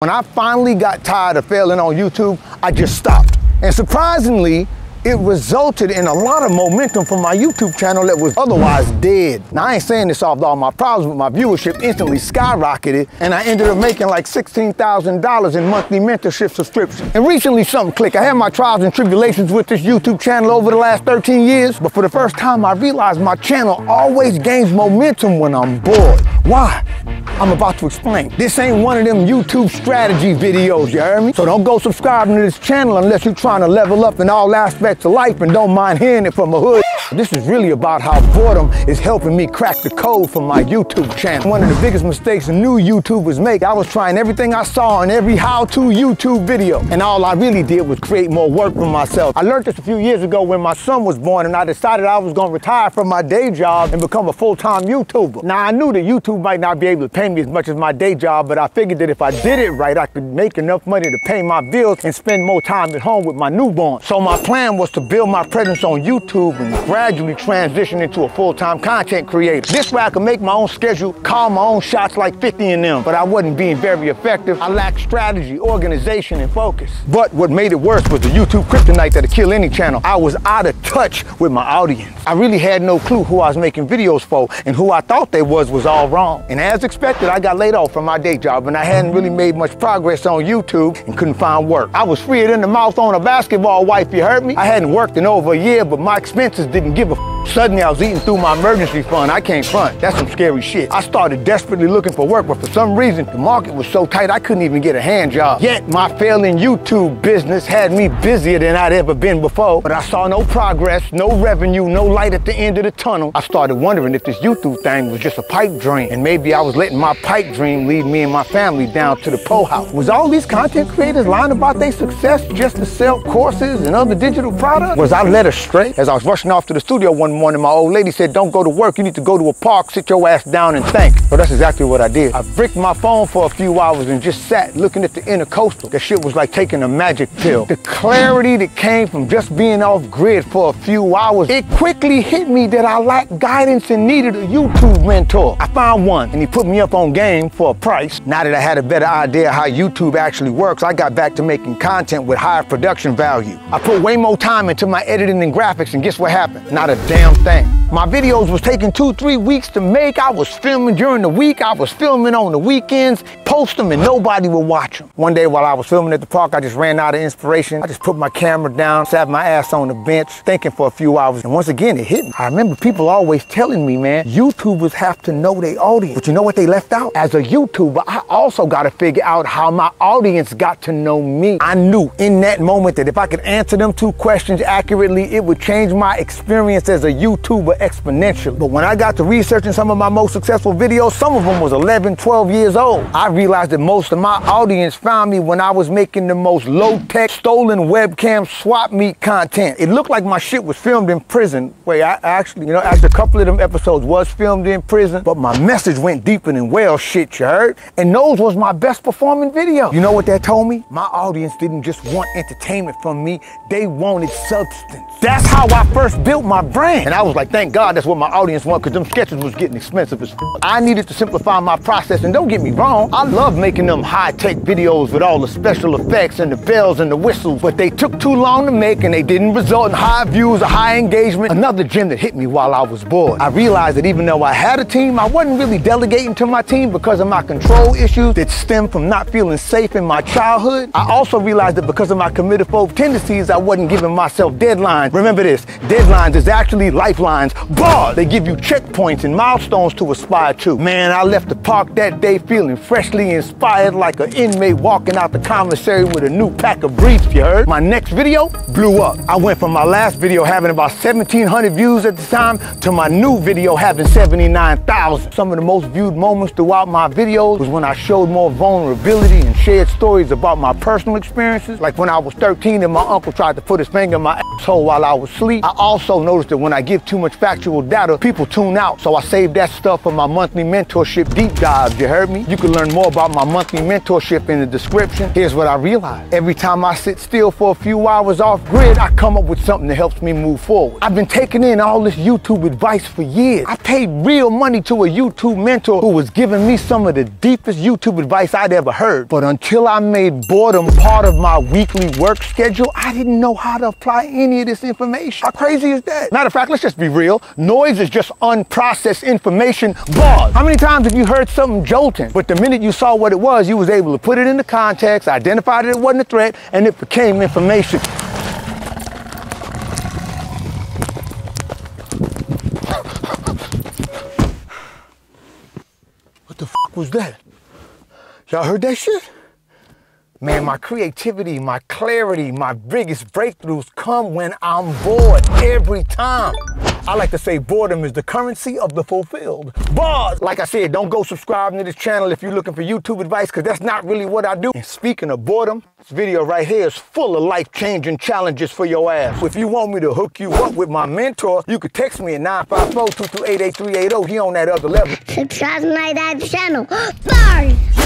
When I finally got tired of failing on YouTube, I just stopped. And surprisingly, it resulted in a lot of momentum for my YouTube channel that was otherwise dead. Now, I ain't saying this solved all my problems, but my viewership instantly skyrocketed, and I ended up making like $16,000 in monthly mentorship subscriptions. And recently something clicked. I had my trials and tribulations with this YouTube channel over the last 13 years, but for the first time, I realized my channel always gains momentum when I'm bored. Why? I'm about to explain. This ain't one of them YouTube strategy videos, you heard me? So don't go subscribing to this channel unless you're trying to level up in all aspects of life and don't mind hearing it from a hood. This is really about how boredom is helping me crack the code for my YouTube channel. One of the biggest mistakes new YouTubers make, I was trying everything I saw in every how-to YouTube video, and all I really did was create more work for myself. I learned this a few years ago when my son was born, and I decided I was gonna retire from my day job and become a full-time YouTuber. Now, I knew that YouTube might not be able to pay me as much as my day job, but I figured that if I did it right, I could make enough money to pay my bills and spend more time at home with my newborn. So my plan was to build my presence on YouTube and gradually transition into a full-time content creator. This way I could make my own schedule, call my own shots like 50 in them, but I wasn't being very effective. I lacked strategy, organization, and focus. But what made it worse was the YouTube kryptonite that'll kill any channel. I was out of touch with my audience. I really had no clue who I was making videos for, and who I thought they was all wrong. And as expected, I got laid off from my day job, and I hadn't really made much progress on YouTube and couldn't find work. I was freer than the mouth on a basketball wife, you heard me? I hadn't worked in over a year, but my expenses didn't give a f. Suddenly I was eating through my emergency fund. I can't front. That's some scary shit. I started desperately looking for work, but for some reason, the market was so tight I couldn't even get a hand job. Yet my failing YouTube business had me busier than I'd ever been before, but I saw no progress, no revenue, no light at the end of the tunnel. I started wondering if this YouTube thing was just a pipe dream, and maybe I was letting my pipe dream lead me and my family down to the po house. Was all these content creators lying about their success just to sell courses and other digital products? Was I led astray? As I was rushing off to the studio one morning, my old lady said, "Don't go to work, you need to go to a park, sit your ass down and think." So that's exactly what I did. I bricked my phone for a few hours and just sat looking at the intercoastal. That shit was like taking a magic pill. The clarity that came from just being off grid for a few hours, it quickly hit me that I lacked guidance and needed a YouTube mentor. I found one, and he put me up on game for a price. Now that I had a better idea how YouTube actually works, I got back to making content with higher production value. I put way more time into my editing and graphics, and guess what happened? Not a damn thing. My videos was taking 2-3 weeks to make. I was filming during the week. I was filming on the weekends, post them, and nobody would watch them. One day while I was filming at the park, I just ran out of inspiration. I just put my camera down, sat my ass on the bench, thinking for a few hours. And once again, it hit me. I remember people always telling me, man, YouTubers have to know their audience. But you know what they left out? As a YouTuber, I also got to figure out how my audience got to know me. I knew in that moment that if I could answer them two questions accurately, it would change my experience as a YouTuber exponentially. But when I got to researching some of my most successful videos, some of them was 11, 12 years old. I realized that most of my audience found me when I was making the most low-tech, stolen webcam swap meet content. It looked like my shit was filmed in prison. Wait, I actually, a couple of them episodes was filmed in prison, but my message went deeper than whale shit, you heard? And those was my best performing videos. You know what that told me? My audience didn't just want entertainment from me, they wanted substance. That's how I first built my brand. And I was like, thank God that's what my audience wanted, because them sketches was getting expensive as f. I needed to simplify my process, and don't get me wrong, I love making them high-tech videos with all the special effects and the bells and the whistles, but they took too long to make and they didn't result in high views or high engagement. Another gem that hit me while I was bored. I realized that even though I had a team, I wasn't really delegating to my team because of my control issues that stemmed from not feeling safe in my childhood. I also realized that because of my committophobe tendencies, I wasn't giving myself deadlines. Remember this, deadlines is actually lifelines. Bars, they give you checkpoints and milestones to aspire to. Man, I left the park that day feeling freshly inspired like an inmate walking out the commissary with a new pack of briefs, you heard? My next video blew up. I went from my last video having about 1,700 views at the time to my new video having 79,000. Some of the most viewed moments throughout my videos was when I showed more vulnerability and shared stories about my personal experiences. Like when I was 13 and my uncle tried to put his finger in my asshole while I was asleep. I also noticed that when I give too much fat factual data, people tune out. So I save that stuff for my monthly mentorship deep dives, you heard me? You can learn more about my monthly mentorship in the description. Here's what I realized. Every time I sit still for a few hours off grid, I come up with something that helps me move forward. I've been taking in all this YouTube advice for years. I paid real money to a YouTube mentor who was giving me some of the deepest YouTube advice I'd ever heard. But until I made boredom part of my weekly work schedule, I didn't know how to apply any of this information. How crazy is that? Matter of fact, let's just be real. Noise is just unprocessed information. Bars. How many times have you heard something jolting, but the minute you saw what it was, you was able to put it into context, identify that it wasn't a threat, and it became information. What the f was that? Y'all heard that shit? Man, my creativity, my clarity, my biggest breakthroughs come when I'm bored every time. I like to say boredom is the currency of the fulfilled. Bars! Like I said, don't go subscribing to this channel if you're looking for YouTube advice, because that's not really what I do. And speaking of boredom, this video right here is full of life-changing challenges for your ass. If you want me to hook you up with my mentor, you could text me at 954-228-8380. He on that other level. Subscribe to my dad's channel. Bars!